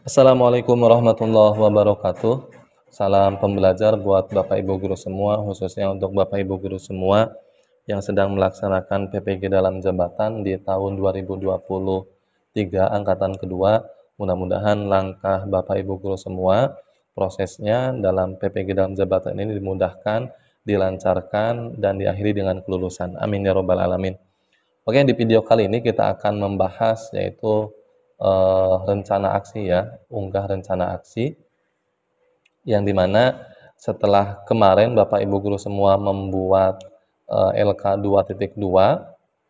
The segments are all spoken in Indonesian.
Assalamualaikum warahmatullahi wabarakatuh. Salam pembelajar buat Bapak Ibu guru semua, khususnya untuk Bapak Ibu guru semua yang sedang melaksanakan PPG dalam jabatan di tahun 2023 angkatan kedua. Mudah-mudahan langkah Bapak Ibu guru semua prosesnya dalam PPG dalam jabatan ini dimudahkan, dilancarkan, dan diakhiri dengan kelulusan. Amin ya robbal alamin. Oke, di video kali ini kita akan membahas yaitu rencana aksi ya, unggah rencana aksi yang dimana setelah kemarin Bapak Ibu guru semua membuat LK 2.2,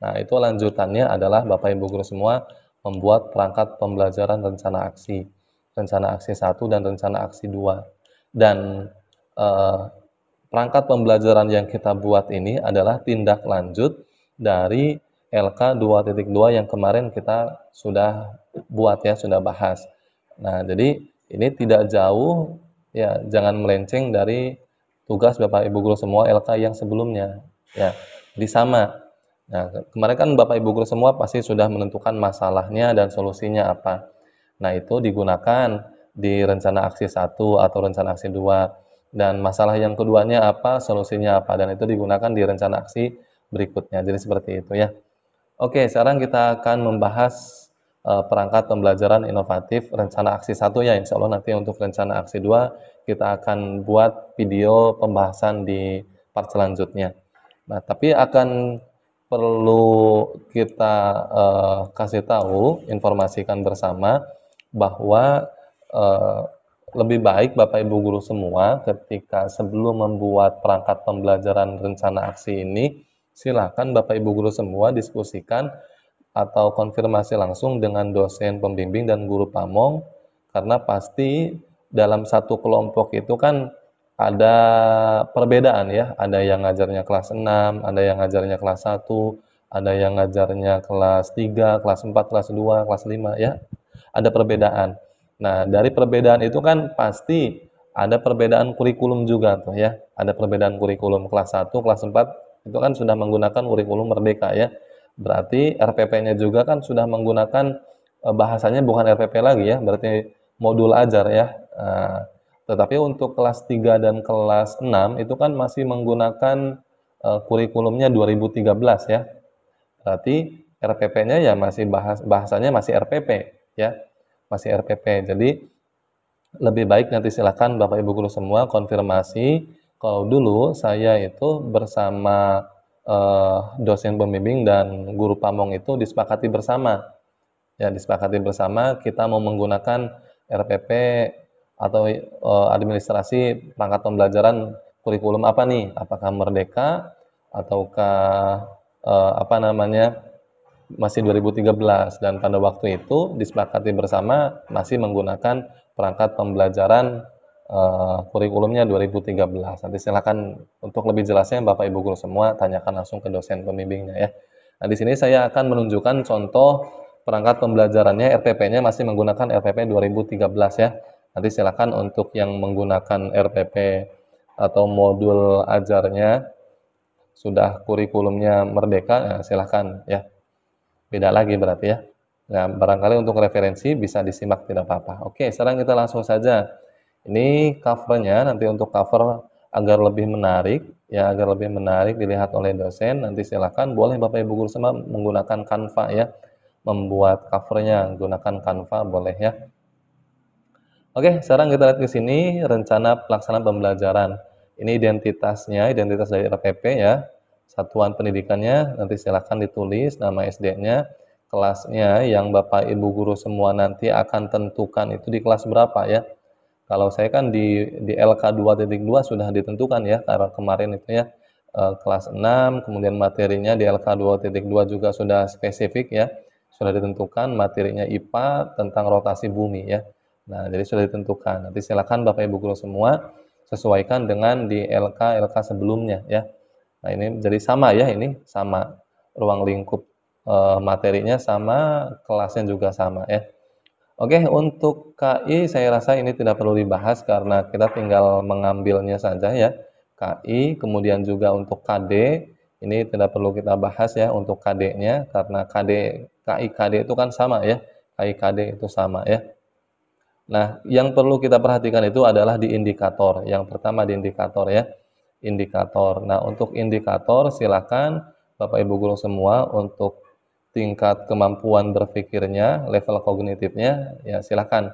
nah itu lanjutannya adalah Bapak Ibu guru semua membuat perangkat pembelajaran rencana aksi 1 dan rencana aksi 2. Dan eh, perangkat pembelajaran yang kita buat ini adalah tindak lanjut dari LK 2.2 yang kemarin kita sudah buat ya, sudah bahas. Nah, jadi ini tidak jauh ya, jangan melenceng dari tugas Bapak Ibu guru semua LK yang sebelumnya. Ya, jadi sama. Nah, kemarin kan Bapak Ibu guru semua pasti sudah menentukan masalahnya dan solusinya apa. Nah, itu digunakan di rencana aksi 1 atau rencana aksi 2. Dan masalah yang keduanya apa, solusinya apa, dan itu digunakan di rencana aksi berikutnya. Jadi seperti itu ya. Oke, sekarang kita akan membahas perangkat pembelajaran inovatif rencana aksi 1 ya. Insya Allah nanti untuk rencana aksi 2 kita akan buat video pembahasan di part selanjutnya. Nah, tapi akan perlu kita kasih tahu, informasikan bersama bahwa eh, lebih baik Bapak Ibu guru semua ketika sebelum membuat perangkat pembelajaran rencana aksi ini, silakan Bapak Ibu guru semua diskusikan atau konfirmasi langsung dengan dosen pembimbing dan guru pamong, karena pasti dalam satu kelompok itu kan ada perbedaan ya, ada yang ngajarnya kelas 6, ada yang ngajarnya kelas 1, ada yang ngajarnya kelas 3, kelas 4, kelas 2, kelas 5 ya. Ada perbedaan. Nah, dari perbedaan itu kan pasti ada perbedaan kurikulum juga tuh ya. Ada perbedaan kurikulum kelas 1, kelas 4 itu kan sudah menggunakan kurikulum merdeka ya. Berarti RPP-nya juga kan sudah menggunakan bahasanya bukan RPP lagi ya, berarti modul ajar ya. Tetapi untuk kelas 3 dan kelas 6 itu kan masih menggunakan kurikulumnya 2013 ya. Berarti RPP-nya ya masih bahasanya masih RPP ya. Masih RPP. Jadi lebih baik nanti silakan Bapak Ibu guru semua konfirmasi. Kalau dulu saya itu bersama dosen pembimbing dan guru pamong itu disepakati bersama. Ya, disepakati bersama kita mau menggunakan RPP atau administrasi perangkat pembelajaran kurikulum apa nih? Apakah Merdeka ataukah apa namanya? Masih 2013, dan pada waktu itu disepakati bersama masih menggunakan perangkat pembelajaran kurikulumnya 2013. Nanti silakan untuk lebih jelasnya Bapak Ibu guru semua tanyakan langsung ke dosen pembimbingnya ya. Nah, di sini saya akan menunjukkan contoh perangkat pembelajarannya, RPP-nya masih menggunakan RPP 2013 ya. Nanti silakan untuk yang menggunakan RPP atau modul ajarnya sudah kurikulumnya Merdeka, nah silakan ya. Beda lagi berarti ya. Nah, barangkali untuk referensi bisa disimak, tidak apa-apa. Oke, sekarang kita langsung saja. Ini covernya, nanti untuk cover agar lebih menarik, ya agar lebih menarik dilihat oleh dosen, nanti silakan boleh Bapak Ibu guru semua menggunakan Canva ya. Membuat covernya menggunakan Canva boleh ya. Oke, sekarang kita lihat ke sini rencana pelaksanaan pembelajaran. Ini identitasnya, identitas dari RPP ya. Satuan pendidikannya nanti silakan ditulis nama SD-nya, kelasnya yang Bapak Ibu guru semua nanti akan tentukan itu di kelas berapa ya. Kalau saya kan di LK 2.2 sudah ditentukan ya, karena kemarin itu ya kelas 6, kemudian materinya di LK 2.2 juga sudah spesifik ya, sudah ditentukan materinya IPA tentang rotasi bumi ya. Nah, jadi sudah ditentukan. Nanti silakan Bapak Ibu guru semua sesuaikan dengan di LK sebelumnya ya. Nah, ini jadi sama ya, ini sama ruang lingkup materinya sama, kelasnya juga sama ya. Oke, untuk KI saya rasa ini tidak perlu dibahas karena kita tinggal mengambilnya saja ya. KI, kemudian juga untuk KD, ini tidak perlu kita bahas ya untuk KD-nya karena KI KD itu kan sama ya. KI KD itu sama ya. Nah, yang perlu kita perhatikan itu adalah di indikator. Yang pertama di indikator ya, indikator. Nah, untuk indikator silakan Bapak Ibu guru semua untuk tingkat kemampuan berpikirnya, level kognitifnya, ya silakan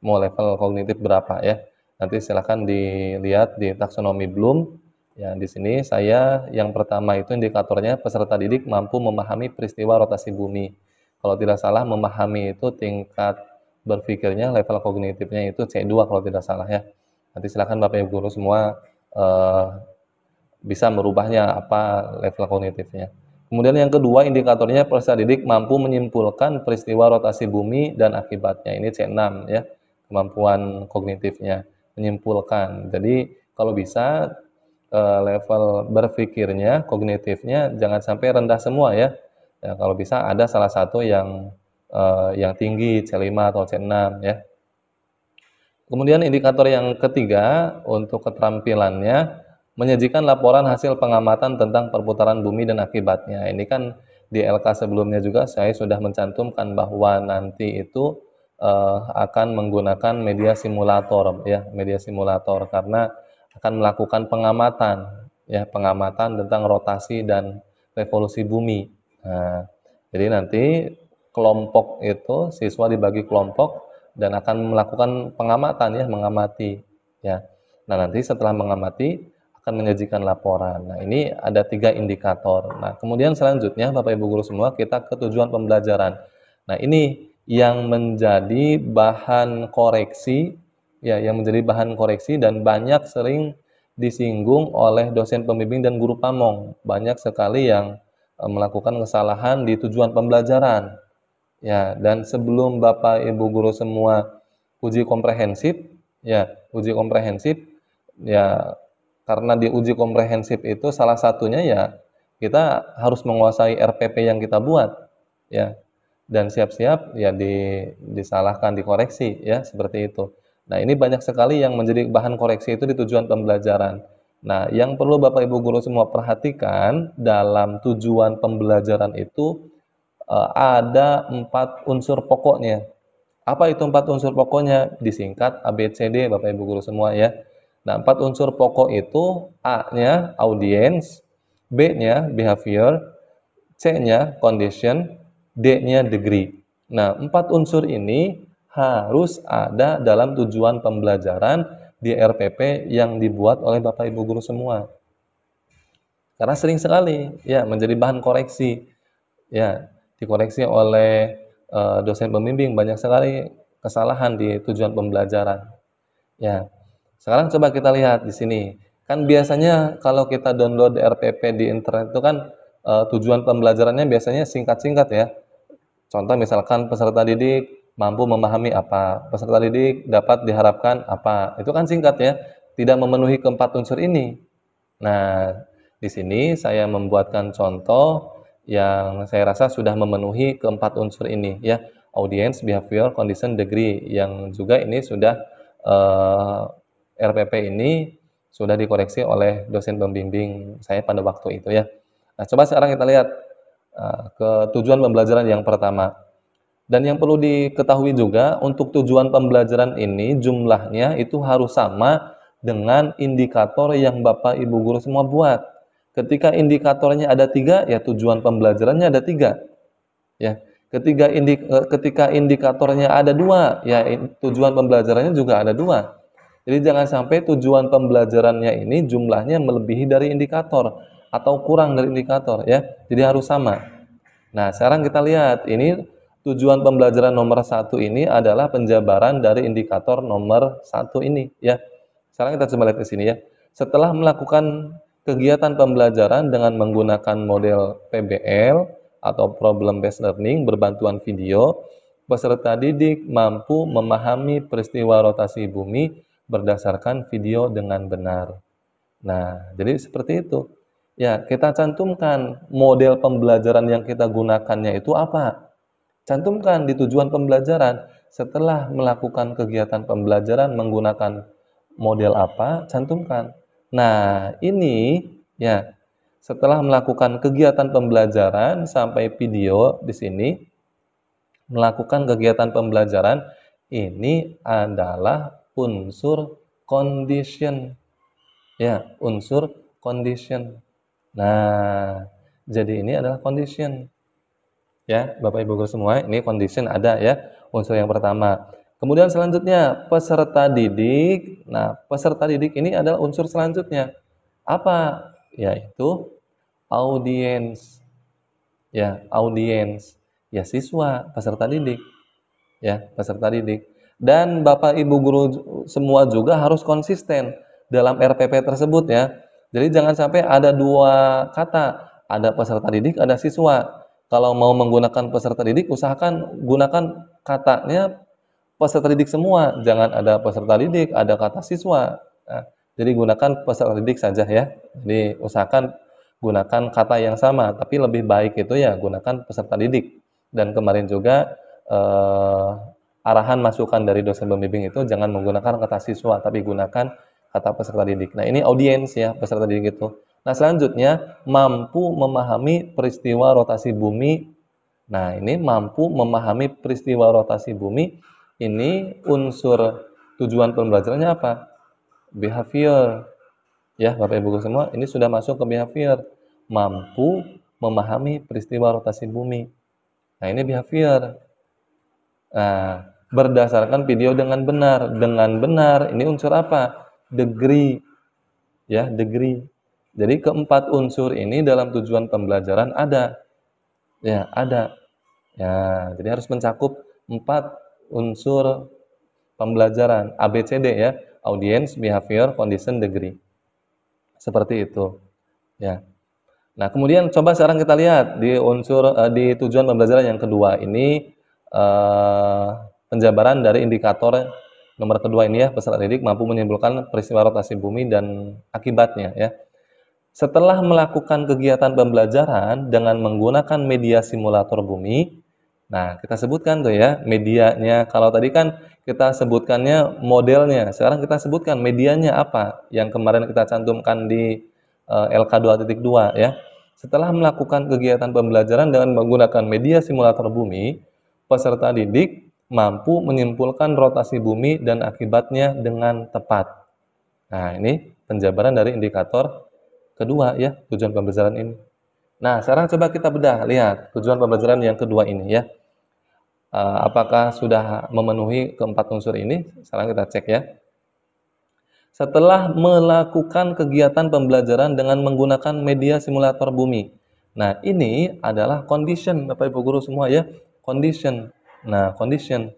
mau level kognitif berapa ya. Nanti silakan dilihat di taksonomi Bloom. Ya, di sini saya yang pertama itu indikatornya peserta didik mampu memahami peristiwa rotasi bumi. Kalau tidak salah memahami itu tingkat berpikirnya, level kognitifnya itu C2 kalau tidak salah ya. Nanti silakan Bapak Ibu guru semua eh, bisa merubahnya apa level kognitifnya. Kemudian yang kedua indikatornya peserta didik mampu menyimpulkan peristiwa rotasi bumi dan akibatnya. Ini C6 ya, kemampuan kognitifnya menyimpulkan. Jadi kalau bisa level berpikirnya, kognitifnya jangan sampai rendah semua ya. Ya kalau bisa ada salah satu yang tinggi C5 atau C6 ya. Kemudian indikator yang ketiga untuk keterampilannya menyajikan laporan hasil pengamatan tentang perputaran bumi dan akibatnya. Ini kan di LK sebelumnya juga saya sudah mencantumkan bahwa nanti itu akan menggunakan media simulator ya, media simulator karena akan melakukan pengamatan ya, pengamatan tentang rotasi dan revolusi bumi. Nah, jadi nanti kelompok itu siswa dibagi kelompok dan akan melakukan pengamatan ya, mengamati ya. Nah, nanti setelah mengamati akan menyajikan laporan. Nah, ini ada 3 indikator. Nah, kemudian selanjutnya Bapak Ibu guru semua kita ke tujuan pembelajaran. Nah, ini yang menjadi bahan koreksi ya, yang menjadi bahan koreksi dan banyak sering disinggung oleh dosen pembimbing dan guru pamong. Banyak sekali yang melakukan kesalahan di tujuan pembelajaran. Ya, dan sebelum Bapak Ibu guru semua uji komprehensif, ya, uji komprehensif, ya, karena di uji komprehensif itu salah satunya ya kita harus menguasai RPP yang kita buat, ya, dan siap-siap ya disalahkan, dikoreksi, ya, seperti itu. Nah, ini banyak sekali yang menjadi bahan koreksi itu di tujuan pembelajaran. Nah, yang perlu Bapak Ibu guru semua perhatikan dalam tujuan pembelajaran itu ada 4 unsur pokoknya. Apa itu 4 unsur pokoknya? Disingkat ABCD Bapak Ibu guru semua ya. Nah, 4 unsur pokok itu A-nya audience, B-nya behavior, C-nya condition, D-nya degree. Nah, 4 unsur ini harus ada dalam tujuan pembelajaran di RPP yang dibuat oleh Bapak Ibu guru semua. Karena sering sekali ya menjadi bahan koreksi. Ya, dikoreksi oleh dosen pembimbing banyak sekali kesalahan di tujuan pembelajaran. Ya, sekarang coba kita lihat di sini. Kan biasanya kalau kita download RPP di internet itu kan tujuan pembelajarannya biasanya singkat-singkat ya. Contoh misalkan peserta didik mampu memahami apa, peserta didik dapat diharapkan apa. Itu kan singkat ya, tidak memenuhi keempat unsur ini. Nah, di sini saya membuatkan contoh yang saya rasa sudah memenuhi keempat unsur ini ya, audience, behavior, condition, degree yang juga ini sudah RPP ini sudah dikoreksi oleh dosen pembimbing saya pada waktu itu ya. Nah, coba sekarang kita lihat ke tujuan pembelajaran yang pertama. Dan yang perlu diketahui juga untuk tujuan pembelajaran ini jumlahnya itu harus sama dengan indikator yang Bapak Ibu guru semua buat. Ketika indikatornya ada 3, ya tujuan pembelajarannya ada 3. Ya, ketika indikatornya ada 2, ya tujuan pembelajarannya juga ada 2. Jadi jangan sampai tujuan pembelajarannya ini jumlahnya melebihi dari indikator atau kurang dari indikator ya. Jadi harus sama. Nah, sekarang kita lihat ini tujuan pembelajaran nomor 1 ini adalah penjabaran dari indikator nomor 1 ini ya. Sekarang kita coba lihat ke sini ya. Setelah melakukan kegiatan pembelajaran dengan menggunakan model PBL atau problem based learning berbantuan video, peserta didik mampu memahami peristiwa rotasi bumi berdasarkan video dengan benar. Nah, jadi seperti itu. Ya, kita cantumkan model pembelajaran yang kita gunakannya itu apa? Cantumkan di tujuan pembelajaran. Setelah melakukan kegiatan pembelajaran menggunakan model apa? Cantumkan. Nah, ini ya, setelah melakukan kegiatan pembelajaran sampai video di sini, melakukan kegiatan pembelajaran, ini adalah unsur condition. Ya, unsur condition. Nah, jadi ini adalah condition. Ya, Bapak Ibu guru semua, ini condition ada ya, unsur yang pertama. Kemudian selanjutnya, peserta didik. Nah, peserta didik ini adalah unsur selanjutnya. Apa? Yaitu audiens. Ya, audiens. Ya, siswa, peserta didik. Ya, peserta didik. Dan Bapak Ibu guru semua juga harus konsisten dalam RPP tersebut ya. Jadi jangan sampai ada dua kata, ada peserta didik, ada siswa. Kalau mau menggunakan peserta didik, usahakan gunakan katanya peserta didik semua. Jangan ada peserta didik, ada kata siswa. Nah, jadi gunakan peserta didik saja ya. Jadi usahakan gunakan kata yang sama, tapi lebih baik itu ya gunakan peserta didik. Dan kemarin juga arahan masukan dari dosen pembimbing itu jangan menggunakan kata siswa, tapi gunakan kata peserta didik. Nah, ini audiens ya, peserta didik itu. Nah, selanjutnya, mampu memahami peristiwa rotasi bumi. Nah, ini mampu memahami peristiwa rotasi bumi, ini unsur tujuan pembelajarannya apa? Behavior. Ya, Bapak Ibu semua, ini sudah masuk ke behavior. Mampu memahami peristiwa rotasi bumi. Nah, ini behavior. Nah, berdasarkan video dengan benar. Dengan benar, ini unsur apa? Degree. Ya, degree. Jadi keempat unsur ini dalam tujuan pembelajaran ada. Ya, ada. Ya, jadi harus mencakup 4 unsur pembelajaran ABCD ya. Audience, behavior, condition, degree. Seperti itu. Ya. Nah, kemudian coba sekarang kita lihat di unsur di tujuan pembelajaran yang kedua ini penjabaran dari indikator nomor kedua ini ya, peserta didik mampu menyimpulkan peristiwa rotasi bumi dan akibatnya ya. Setelah melakukan kegiatan pembelajaran dengan menggunakan media simulator bumi, nah kita sebutkan tuh ya medianya. Kalau tadi kan kita sebutkannya modelnya, sekarang kita sebutkan medianya apa yang kemarin kita cantumkan di LK 2.2 ya. Setelah melakukan kegiatan pembelajaran dengan menggunakan media simulator bumi, peserta didik mampu menyimpulkan rotasi bumi dan akibatnya dengan tepat. Nah, ini penjabaran dari indikator kedua ya, tujuan pembelajaran ini. Nah, sekarang coba kita bedah, lihat tujuan pembelajaran yang kedua ini ya. Apakah sudah memenuhi keempat unsur ini? Sekarang kita cek ya. Setelah melakukan kegiatan pembelajaran dengan menggunakan media simulator bumi. Nah, ini adalah condition, Bapak Ibu guru semua ya. Condition. Nah, condition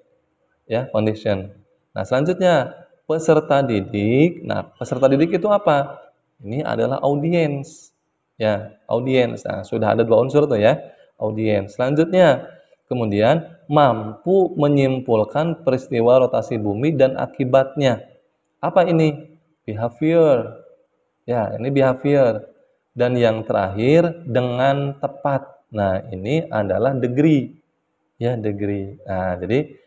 ya, condition. Nah, selanjutnya peserta didik. Nah, peserta didik itu apa? Ini adalah audiens. Ya, audiens. Nah, sudah ada 2 unsur tuh ya. Audiens. Selanjutnya, kemudian mampu menyimpulkan peristiwa rotasi bumi dan akibatnya. Apa ini? Behavior. Ya, ini behavior. Dan yang terakhir dengan tepat. Nah, ini adalah degree. Ya, degree. Nah, jadi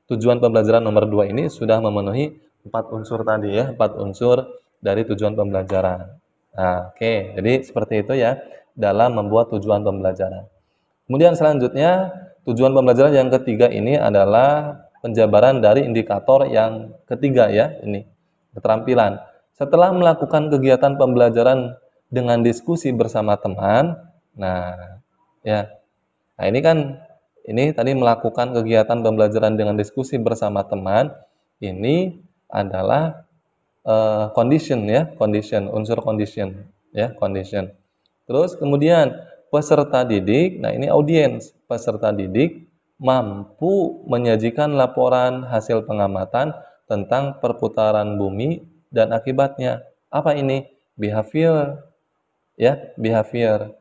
tujuan pembelajaran nomor 2 ini sudah memenuhi 4 unsur tadi ya, 4 unsur dari tujuan pembelajaran. Nah, oke. Jadi seperti itu ya dalam membuat tujuan pembelajaran. Kemudian selanjutnya tujuan pembelajaran yang ketiga ini adalah penjabaran dari indikator yang ketiga ya, ini keterampilan. Setelah melakukan kegiatan pembelajaran dengan diskusi bersama teman, nah ya. Nah, ini tadi melakukan kegiatan pembelajaran dengan diskusi bersama teman, ini adalah condition ya, condition, unsur condition ya, condition. Terus kemudian peserta didik, nah ini audiens, peserta didik mampu menyajikan laporan hasil pengamatan tentang perputaran bumi dan akibatnya. Apa ini? Behavior ya, behavior.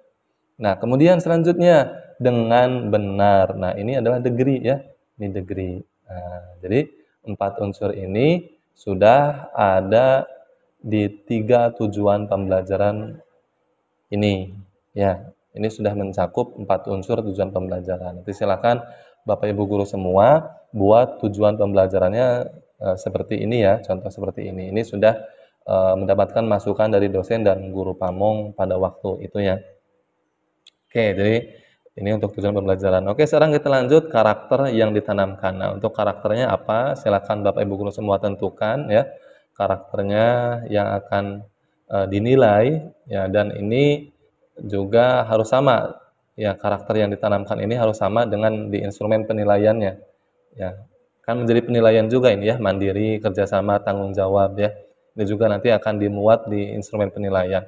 Nah, kemudian selanjutnya dengan benar. Nah, ini adalah degree ya. Ini degree. Nah, jadi 4 unsur ini sudah ada di 3 tujuan pembelajaran ini. Ya, ini sudah mencakup 4 unsur tujuan pembelajaran. Nanti silakan Bapak Ibu guru semua buat tujuan pembelajarannya seperti ini ya, contoh seperti ini. Ini sudah mendapatkan masukan dari dosen dan guru pamong pada waktu itu ya. Oke, jadi Ini untuk tujuan pembelajaran. Oke, sekarang kita lanjut karakter yang ditanamkan. Nah, untuk karakternya apa? Silakan Bapak Ibu guru semua tentukan ya. Karakternya yang akan dinilai ya, dan ini juga harus sama ya, karakter yang ditanamkan ini harus sama dengan di instrumen penilaiannya ya. Kan menjadi penilaian juga ini ya, mandiri, kerjasama, tanggung jawab ya. Ini juga nanti akan dimuat di instrumen penilaian.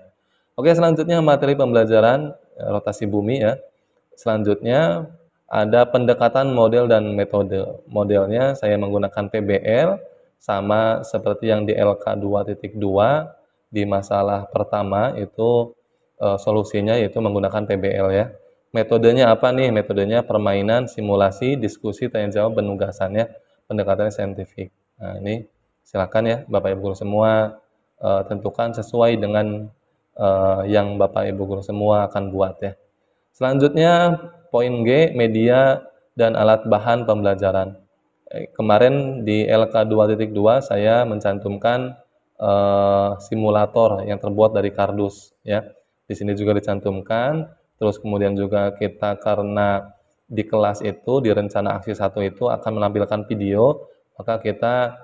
Oke, selanjutnya materi pembelajaran rotasi bumi ya. Selanjutnya ada pendekatan model dan metode. Modelnya saya menggunakan PBL sama seperti yang di LK 2.2 di masalah pertama itu solusinya yaitu menggunakan PBL ya. Metodenya apa nih? Metodenya permainan, simulasi, diskusi, tanya jawab, penugasannya pendekatannya saintifik. Nah, ini silakan ya Bapak Ibu guru semua tentukan sesuai dengan yang Bapak Ibu guru semua akan buat ya. Selanjutnya, poin G, media dan alat bahan pembelajaran. Kemarin di LK 2.2 saya mencantumkan simulator yang terbuat dari kardus ya. Di sini juga dicantumkan. Terus kemudian juga kita karena di kelas itu di rencana aksi 1 itu akan menampilkan video, maka kita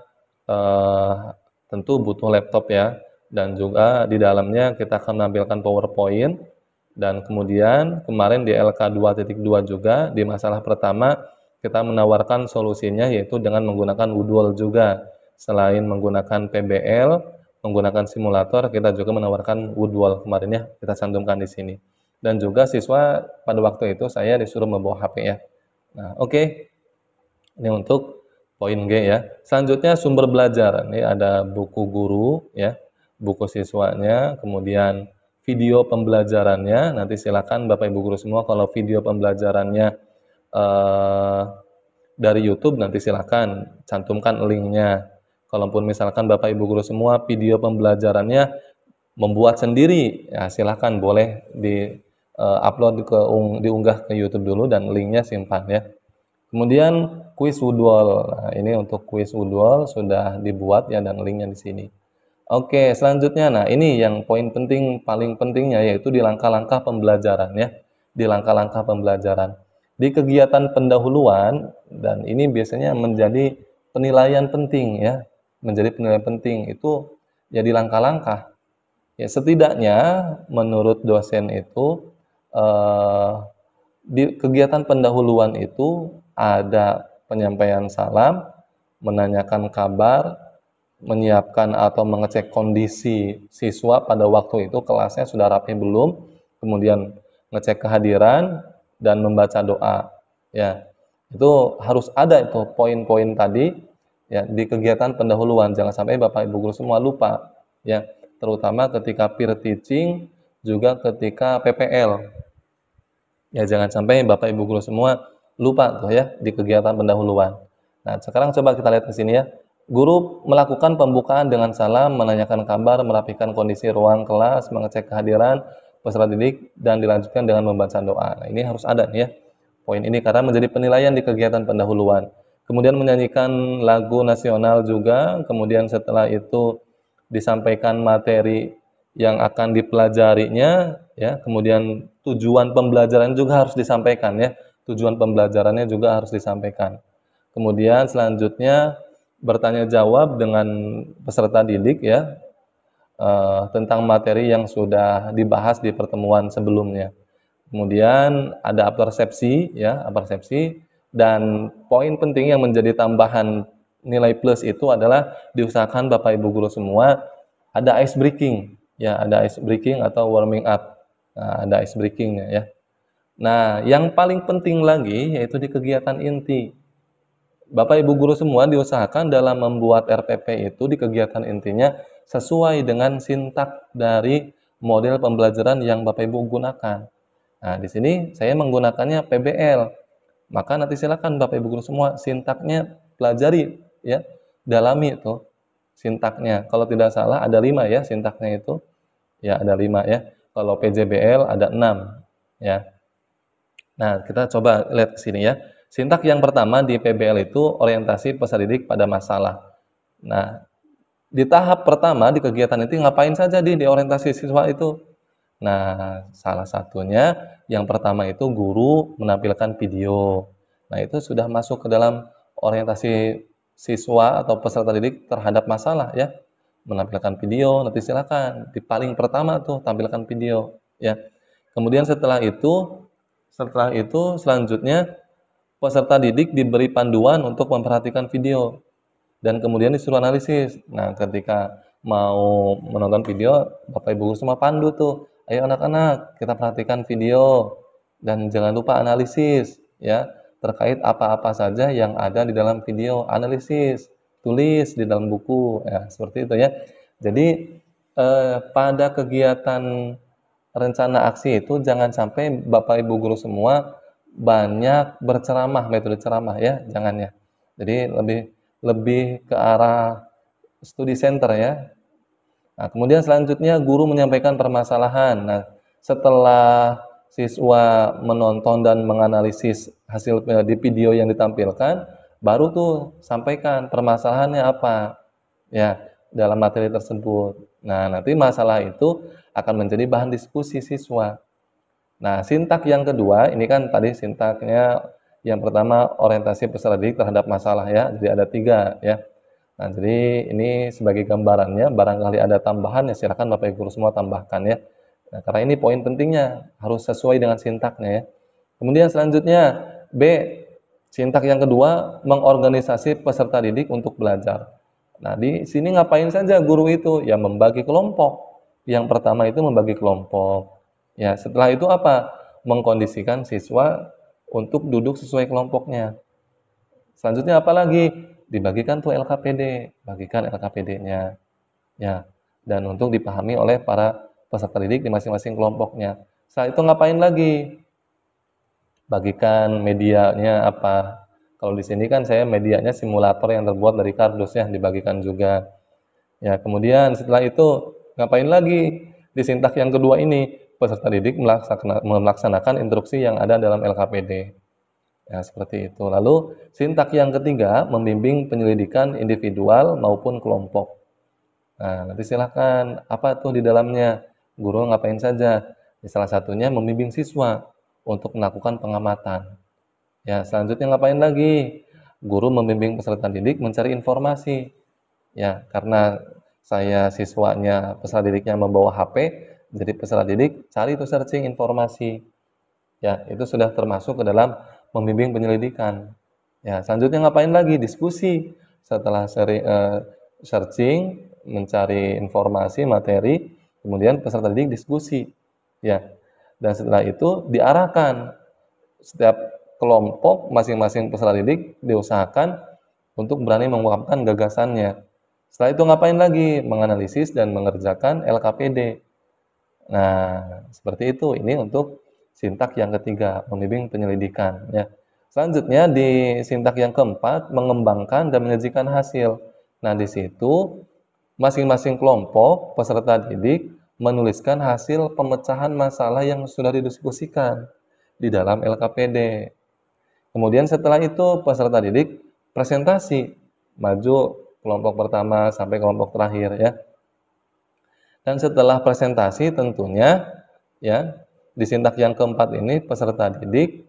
tentu butuh laptop ya, dan juga di dalamnya kita akan menampilkan PowerPoint. Dan kemudian kemarin di LK 2.2 juga di masalah pertama kita menawarkan solusinya yaitu dengan menggunakan Woodwall juga. Selain menggunakan PBL, menggunakan simulator, kita juga menawarkan Woodwall kemarin ya, kita cantumkan di sini. Dan juga siswa pada waktu itu saya disuruh membawa HP ya. Nah, oke. Ini untuk poin G ya. Selanjutnya sumber belajar. Ini ada buku guru ya, buku siswanya, kemudian video pembelajarannya. Nanti silakan Bapak Ibu guru semua kalau video pembelajarannya dari YouTube nanti silakan cantumkan linknya. Kalaupun misalkan Bapak Ibu guru semua video pembelajarannya membuat sendiri, ya silakan boleh di upload diunggah ke YouTube dulu dan linknya simpan ya. Kemudian kuis Woodwall. Nah, ini untuk kuis Woodwall sudah dibuat ya dan linknya di sini. Oke, selanjutnya, nah ini yang poin penting, paling pentingnya yaitu di langkah-langkah pembelajaran ya, di langkah-langkah pembelajaran. Di kegiatan pendahuluan, dan ini biasanya menjadi penilaian penting ya, menjadi penilaian penting itu ya di langkah-langkah. Ya setidaknya menurut dosen itu di kegiatan pendahuluan itu ada penyampaian salam, menanyakan kabar, menyiapkan atau mengecek kondisi siswa pada waktu itu kelasnya sudah rapi belum, kemudian ngecek kehadiran dan membaca doa. Ya, itu harus ada itu poin-poin tadi ya di kegiatan pendahuluan. Jangan sampai Bapak Ibu guru semua lupa ya, terutama ketika peer teaching juga ketika PPL. Ya jangan sampai Bapak Ibu guru semua lupa tuh ya di kegiatan pendahuluan. Nah, sekarang coba kita lihat ke sini ya. Guru melakukan pembukaan dengan salam, menanyakan kabar, merapikan kondisi ruang kelas, mengecek kehadiran peserta didik, dan dilanjutkan dengan membaca doa. Nah, ini harus ada nih ya. Poin ini karena menjadi penilaian di kegiatan pendahuluan. Kemudian menyanyikan lagu nasional juga, kemudian setelah itu disampaikan materi yang akan dipelajarinya ya, kemudian tujuan pembelajaran juga harus disampaikan ya. Tujuan pembelajarannya juga harus disampaikan. Kemudian selanjutnya bertanya jawab dengan peserta didik ya tentang materi yang sudah dibahas di pertemuan sebelumnya. Kemudian ada persepsi ya, persepsi, dan poin penting yang menjadi tambahan nilai plus itu adalah diusahakan Bapak Ibu guru semua ada ice breaking ya, ada ice breaking atau warming up. Nah, ada ice breakingnya ya. Nah, yang paling penting lagi yaitu di kegiatan inti. Bapak Ibu guru semua diusahakan dalam membuat RPP itu di kegiatan intinya sesuai dengan sintak dari model pembelajaran yang Bapak Ibu gunakan. Nah, di sini saya menggunakannya PBL. Maka nanti silakan Bapak Ibu guru semua sintaknya pelajari ya, dalami itu sintaknya. Kalau tidak salah ada 5 ya sintaknya itu. Ya, ada 5 ya. Kalau PJBL ada 6 ya. Nah, kita coba lihat ke sini ya. Sintak yang pertama di PBL itu orientasi peserta didik pada masalah. Nah, di tahap pertama di kegiatan itu ngapain saja di orientasi siswa itu? Nah, salah satunya yang pertama itu guru menampilkan video. Nah, itu sudah masuk ke dalam orientasi siswa atau peserta didik terhadap masalah ya. Menampilkan video, nanti silakan di paling pertama tuh tampilkan video ya. Kemudian setelah itu selanjutnya peserta didik diberi panduan untuk memperhatikan video dan kemudian disuruh analisis. Nah, ketika mau menonton video, Bapak Ibu guru semua pandu tuh, ayo anak-anak kita perhatikan video dan jangan lupa analisis ya terkait apa-apa saja yang ada di dalam video, analisis, tulis di dalam buku ya seperti itu ya. Jadi pada kegiatan rencana aksi itu jangan sampai Bapak Ibu guru semua banyak berceramah, metode ceramah ya, jangan ya. Jadi lebih lebih ke arah studi center ya. Nah, kemudian selanjutnya guru menyampaikan permasalahan. Nah, setelah siswa menonton dan menganalisis hasil di video yang ditampilkan, baru tuh sampaikan permasalahannya apa ya dalam materi tersebut. Nah, nanti masalah itu akan menjadi bahan diskusi siswa. Nah, sintak yang kedua, ini kan tadi sintaknya yang pertama orientasi peserta didik terhadap masalah ya, jadi ada 3 ya. Nah, jadi ini sebagai gambarannya, barangkali ada tambahan ya silakan Bapak Ibu guru semua tambahkan ya. Nah, karena ini poin pentingnya, harus sesuai dengan sintaknya ya. Kemudian selanjutnya, B, sintak yang kedua, mengorganisasi peserta didik untuk belajar. Nah, di sini ngapain saja guru itu? Ya, membagi kelompok. Yang pertama itu membagi kelompok. Ya, setelah itu apa? Mengkondisikan siswa untuk duduk sesuai kelompoknya. Selanjutnya apa lagi? Dibagikan tuh LKPD, bagikan LKPD-nya. Ya, dan untuk dipahami oleh para peserta didik di masing-masing kelompoknya. Setelah itu ngapain lagi? Bagikan medianya apa? Kalau di sini kan saya medianya simulator yang terbuat dari kardus ya, dibagikan juga. Ya, kemudian setelah itu ngapain lagi? Di sintak yang kedua ini, peserta didik melaksanakan instruksi yang ada dalam LKPD. Ya, seperti itu. Lalu, sintak yang ketiga, membimbing penyelidikan individual maupun kelompok. Nah, nanti silahkan, apa tuh di dalamnya? Guru ngapain saja? Ya, salah satunya membimbing siswa untuk melakukan pengamatan. Ya, selanjutnya ngapain lagi? Guru membimbing peserta didik mencari informasi. Ya, karena saya siswanya, peserta didiknya membawa HP, jadi peserta didik cari itu searching informasi. Ya, itu sudah termasuk ke dalam membimbing penyelidikan. Ya, selanjutnya ngapain lagi? Diskusi. Setelah searching, mencari informasi, materi, kemudian peserta didik diskusi. Ya, dan setelah itu diarahkan setiap kelompok masing-masing peserta didik diusahakan untuk berani mengungkapkan gagasannya. Setelah itu ngapain lagi? Menganalisis dan mengerjakan LKPD. Nah, seperti itu. Ini untuk sintak yang ketiga, membimbing penyelidikan. Ya. Selanjutnya di sintak yang keempat, mengembangkan dan menyajikan hasil. Nah, di situ masing-masing kelompok peserta didik menuliskan hasil pemecahan masalah yang sudah didiskusikan di dalam LKPD. Kemudian setelah itu peserta didik presentasi, maju kelompok pertama sampai kelompok terakhir ya. Dan setelah presentasi tentunya ya di sintak yang keempat ini peserta didik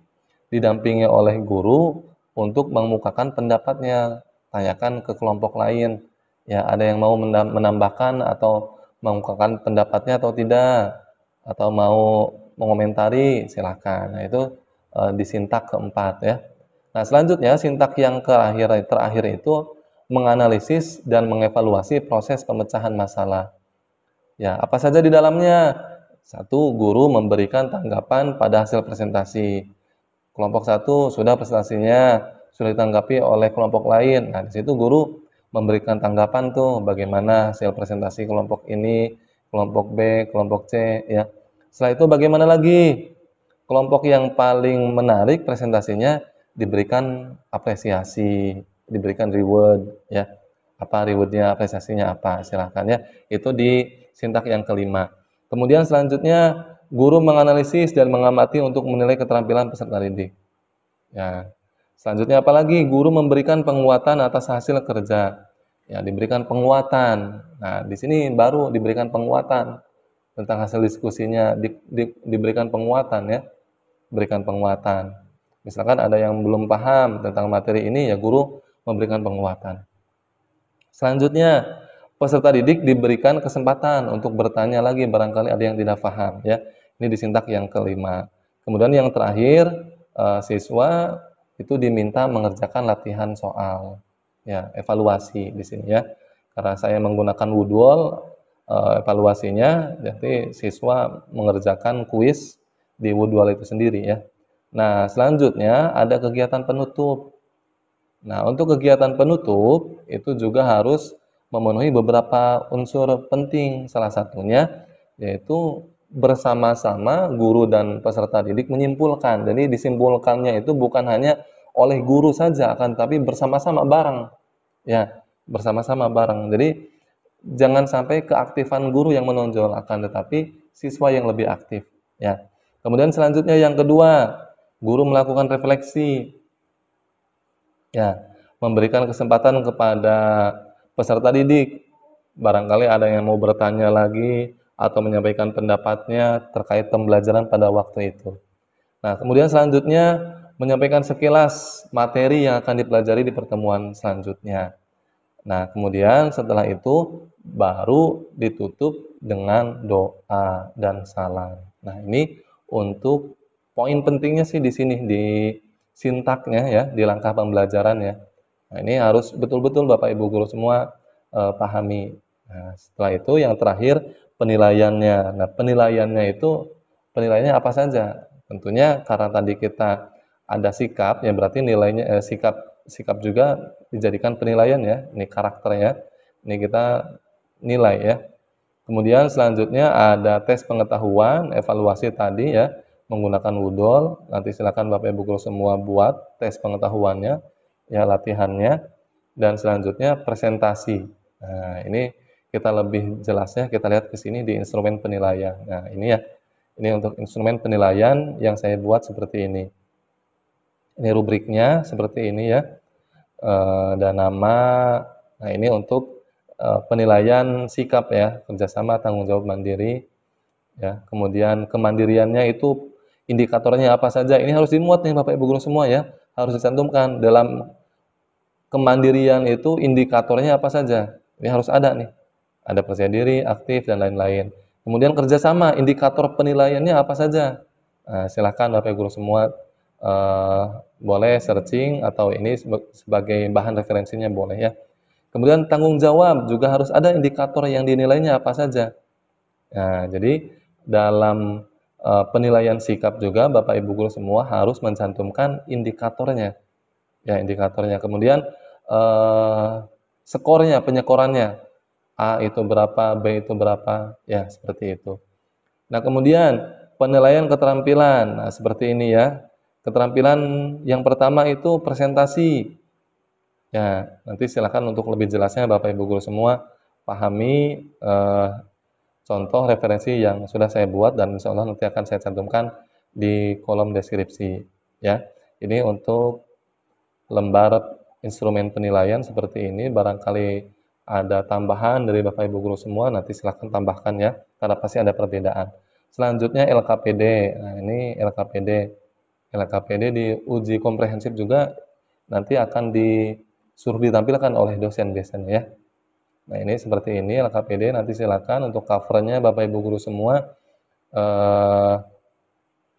didampingi oleh guru untuk mengemukakan pendapatnya, tanyakan ke kelompok lain. Ya, ada yang mau menambahkan atau mengemukakan pendapatnya atau tidak, atau mau mengomentari, silakan. Nah, itu di sintak keempat ya. Nah, selanjutnya sintak yang terakhir itu menganalisis dan mengevaluasi proses pemecahan masalah. Ya, apa saja di dalamnya? Satu, guru memberikan tanggapan pada hasil presentasi. Kelompok satu sudah presentasinya sudah ditanggapi oleh kelompok lain. Nah, di situ guru memberikan tanggapan tuh bagaimana hasil presentasi kelompok ini, kelompok B, kelompok C, ya. Setelah itu bagaimana lagi? Kelompok yang paling menarik presentasinya diberikan apresiasi, diberikan reward, ya. Apa rewardnya, apresiasinya apa? Silahkan ya. Itu di sintak yang kelima. Kemudian selanjutnya guru menganalisis dan mengamati untuk menilai keterampilan peserta didik. Ya. Selanjutnya apalagi guru memberikan penguatan atas hasil kerja. Ya, diberikan penguatan. Nah, di sini baru diberikan penguatan. tentang hasil diskusinya diberikan penguatan ya, berikan penguatan. Misalkan ada yang belum paham tentang materi ini, ya guru memberikan penguatan. Selanjutnya, peserta didik diberikan kesempatan untuk bertanya lagi barangkali ada yang tidak paham ya. Ini di sintak yang kelima. Kemudian yang terakhir, siswa itu diminta mengerjakan latihan soal. Ya, evaluasi di sini ya. Karena saya menggunakan Woodwall, evaluasinya jadi siswa mengerjakan kuis di Woodwall itu sendiri ya. Nah, selanjutnya ada kegiatan penutup. Nah, untuk kegiatan penutup itu juga harus memenuhi beberapa unsur penting. Salah satunya yaitu bersama-sama guru dan peserta didik menyimpulkan. Jadi disimpulkannya itu bukan hanya oleh guru saja, akan tapi bersama-sama bareng. Ya, bersama-sama bareng. Jadi jangan sampai keaktifan guru yang menonjol, akan tetapi siswa yang lebih aktif. Ya. Kemudian selanjutnya yang kedua, guru melakukan refleksi. Ya, memberikan kesempatan kepada peserta didik. Barangkali ada yang mau bertanya lagi atau menyampaikan pendapatnya terkait pembelajaran pada waktu itu. Nah, kemudian selanjutnya menyampaikan sekilas materi yang akan dipelajari di pertemuan selanjutnya. Nah, kemudian setelah itu baru ditutup dengan doa dan salam. Nah, ini untuk poin pentingnya sih di sini, di sintaknya ya, di langkah pembelajaran ya. Nah, ini harus betul-betul Bapak Ibu guru semua pahami. Nah, setelah itu yang terakhir penilaiannya. Nah, penilaiannya apa saja? Tentunya karena tadi kita ada sikap, ya berarti nilainya sikap juga dijadikan penilaian ya. Ini karakternya. Ini kita nilai ya. Kemudian selanjutnya ada tes pengetahuan, evaluasi tadi ya, menggunakan Woodwall. Nanti silakan Bapak Ibu guru semua buat tes pengetahuannya, ya latihannya. Dan selanjutnya presentasi. Nah, ini kita lebih jelasnya kita lihat ke sini di instrumen penilaian. Nah, ini ya. Ini untuk instrumen penilaian yang saya buat seperti ini. Ini rubriknya seperti ini ya. Dan nama, nah ini untuk penilaian sikap ya, kerjasama, tanggung jawab, mandiri ya. Kemudian kemandiriannya itu indikatornya apa saja, ini harus dimuat nih Bapak Ibu guru semua ya, harus dicantumkan dalam kemandirian itu indikatornya apa saja, ini harus ada nih, ada percaya diri, aktif dan lain-lain. Kemudian kerjasama, indikator penilaiannya apa saja. Nah, silahkan Bapak Ibu guru semua boleh searching atau ini sebagai bahan referensinya boleh ya. Kemudian tanggung jawab juga harus ada indikator yang dinilainya apa saja. Nah, jadi dalam penilaian sikap juga Bapak Ibu guru semua harus mencantumkan indikatornya. Ya, indikatornya. Kemudian skornya, penyekorannya. A itu berapa, B itu berapa, ya seperti itu. Nah, kemudian penilaian keterampilan. Nah, seperti ini ya. Keterampilan yang pertama itu presentasi. Ya, nanti silakan untuk lebih jelasnya Bapak Ibu guru semua pahami contoh referensi yang sudah saya buat dan insya Allah nanti akan saya cantumkan di kolom deskripsi. Ya, ini untuk lembar instrumen penilaian seperti ini. Barangkali ada tambahan dari Bapak Ibu guru semua, nanti silakan tambahkan ya, karena pasti ada perbedaan. Selanjutnya LKPD. Nah, ini LKPD. LKPD di uji komprehensif juga nanti akan disuruh ditampilkan oleh dosen biasanya ya. Nah, ini seperti ini LKPD, nanti silakan untuk covernya Bapak Ibu guru semua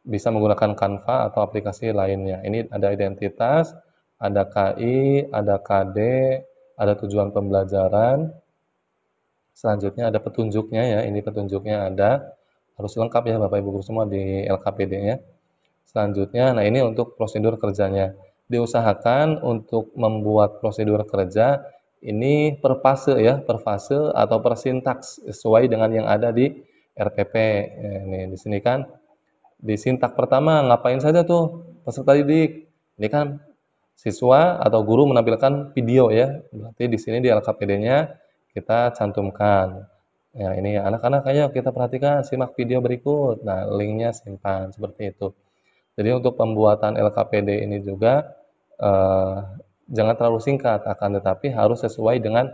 bisa menggunakan Canva atau aplikasi lainnya. Ini ada identitas, ada KI, ada KD, ada tujuan pembelajaran. Selanjutnya ada petunjuknya ya, ini petunjuknya ada. Harus lengkap ya Bapak Ibu guru semua di LKPD-nya. Selanjutnya, nah ini untuk prosedur kerjanya. Diusahakan untuk membuat prosedur kerja ini per fase ya, per fase atau per sintaks sesuai dengan yang ada di RPP. Ini di sini kan di sintak pertama ngapain saja tuh peserta didik. Ini kan siswa atau guru menampilkan video ya. Berarti di sini di LKPD-nya kita cantumkan. Ya, ini anak-anak ayo kita perhatikan, simak video berikut. Nah, linknya simpan seperti itu. Jadi untuk pembuatan LKPD ini juga jangan terlalu singkat, akan tetapi harus sesuai dengan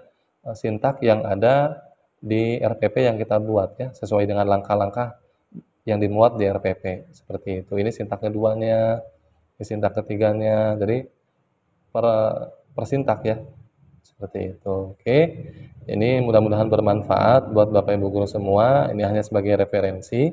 sintak yang ada di RPP yang kita buat ya, sesuai dengan langkah-langkah yang dimuat di RPP, seperti itu. Ini sintak keduanya, ini sintak ketiganya, jadi per persintak ya, seperti itu. Oke, ini mudah-mudahan bermanfaat buat Bapak Ibu guru semua, ini hanya sebagai referensi,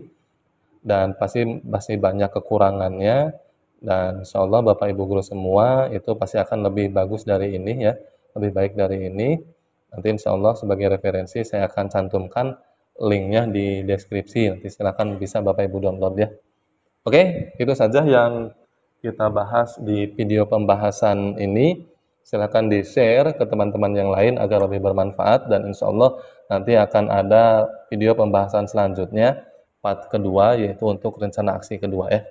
dan pasti masih banyak kekurangannya, dan insyaallah Bapak Ibu guru semua itu pasti akan lebih bagus dari ini ya, lebih baik dari ini. Nanti insyaallah sebagai referensi saya akan cantumkan linknya di deskripsi, nanti silakan bisa Bapak Ibu download ya. Oke, itu saja yang kita bahas di video pembahasan ini. Silakan di-share ke teman-teman yang lain agar lebih bermanfaat, dan insya Allah nanti akan ada video pembahasan selanjutnya, part kedua, yaitu untuk rencana aksi kedua ya.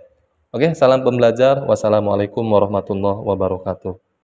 Oke, salam pembelajar. Wassalamualaikum warahmatullahi wabarakatuh.